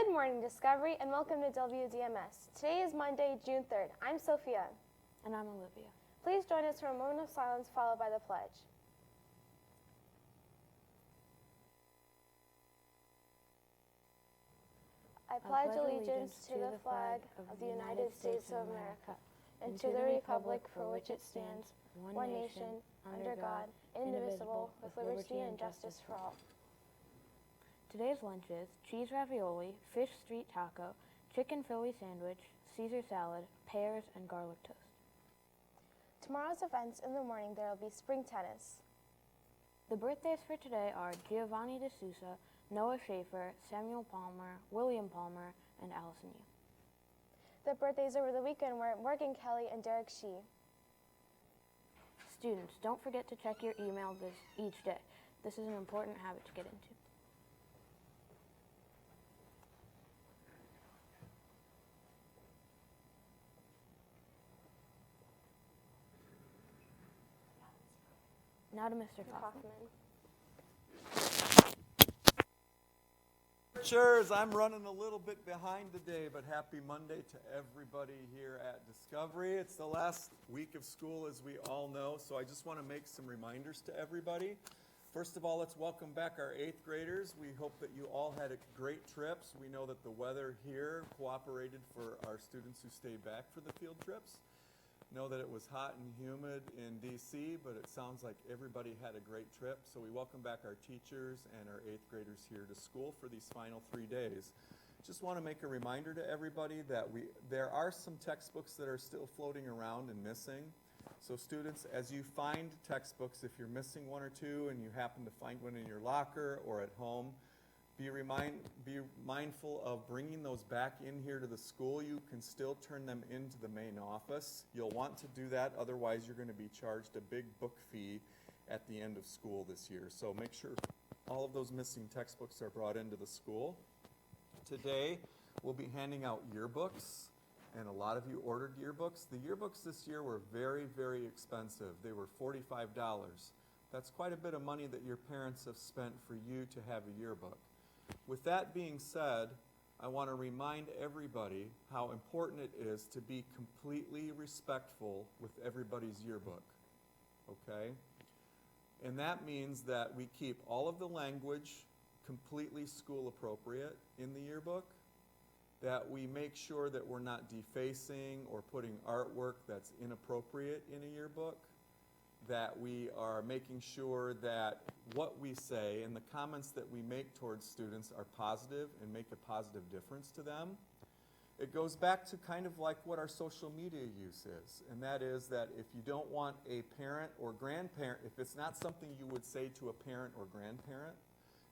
Good morning, Discovery, and welcome to WDMS. Today is Monday, June 3rd. I'm Sophia. And I'm Olivia. Please join us for a moment of silence followed by the pledge. I pledge allegiance to the flag of the United States of America and to the republic for which it stands, one nation, under God, indivisible, with liberty and justice for all. Today's lunches: cheese ravioli, fish street taco, chicken Philly sandwich, Caesar salad, pears, and garlic toast. Tomorrow's events: in the morning there will be spring tennis. The birthdays for today are Giovanni De Sousa, Noah Schaefer, Samuel Palmer, William Palmer, and Allison Yu. The birthdays over the weekend were Morgan Kelly and Derek Shee. Students, don't forget to check your email each day. This is an important habit to get into. Now to Mr. Kaufman. Cheers, I'm running a little bit behind today, but happy Monday to everybody here at Discovery. It's the last week of school, as we all know, so I just want to make some reminders to everybody. First of all, let's welcome back our 8th graders. We hope that you all had great trips. We know that the weather here cooperated for our students who stayed back for the field trips. Know that it was hot and humid in D.C., but it sounds like everybody had a great trip. So we welcome back our teachers and our 8th graders here to school for these final 3 days. Just want to make a reminder to everybody that there are some textbooks that are still floating around and missing. So students, as you find textbooks, if you're missing one or two and you happen to find one in your locker or at home, be mindful of bringing those back in here to the school. You can still turn them into the main office. You'll want to do that, otherwise you're going to be charged a big book fee at the end of school this year. So make sure all of those missing textbooks are brought into the school. Today, we'll be handing out yearbooks, and a lot of you ordered yearbooks. The yearbooks this year were very, very expensive. They were $45. That's quite a bit of money that your parents have spent for you to have a yearbook. With that being said, I want to remind everybody how important it is to be completely respectful with everybody's yearbook, okay? And that means that we keep all of the language completely school appropriate in the yearbook, that we make sure that we're not defacing or putting artwork that's inappropriate in a yearbook, that we are making sure that what we say and the comments that we make towards students are positive and make a positive difference to them. It goes back to kind of like what our social media use is, and that is that if you don't want a parent or grandparent, if it's not something you would say to a parent or grandparent,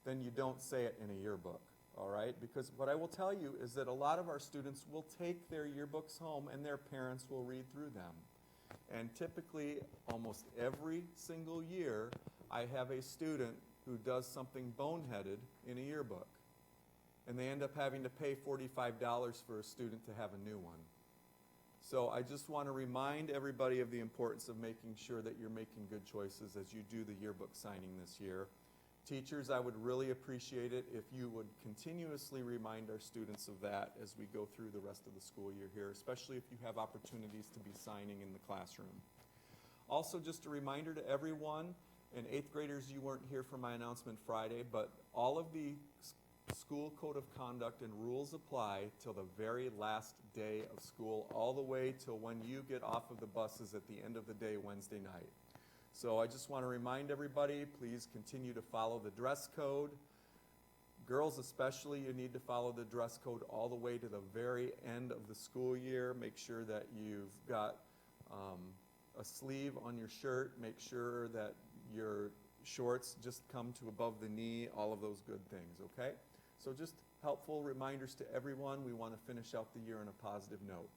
then you don't say it in a yearbook, all right? Because what I will tell you is that a lot of our students will take their yearbooks home and their parents will read through them. And typically, almost every single year, I have a student who does something boneheaded in a yearbook. And they end up having to pay $45 for a student to have a new one. So I just want to remind everybody of the importance of making sure that you're making good choices as you do the yearbook signing this year. Teachers, I would really appreciate it if you would continuously remind our students of that as we go through the rest of the school year here, especially if you have opportunities to be signing in the classroom. Also, just a reminder to everyone, and 8th graders, you weren't here for my announcement Friday, but all of the school code of conduct and rules apply till the very last day of school, all the way till when you get off of the buses at the end of the day, Wednesday night. So I just want to remind everybody, please continue to follow the dress code. Girls especially, you need to follow the dress code all the way to the very end of the school year. Make sure that you've got a sleeve on your shirt. Make sure that your shorts just come to above the knee, all of those good things, okay? So just helpful reminders to everyone. We want to finish out the year on a positive note.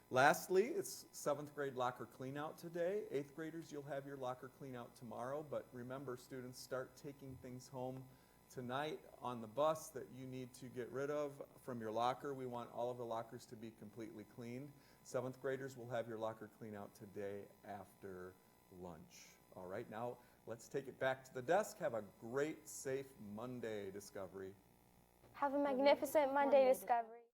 Lastly, it's 7th grade locker cleanout today. 8th graders, you'll have your locker cleanout tomorrow, but remember, students, start taking things home tonight on the bus that you need to get rid of from your locker. We want all of the lockers to be completely cleaned. 7th graders will have your locker cleanout today after lunch. All right, now let's take it back to the desk. Have a great, safe Monday, Discovery. Have a magnificent Monday, Discovery.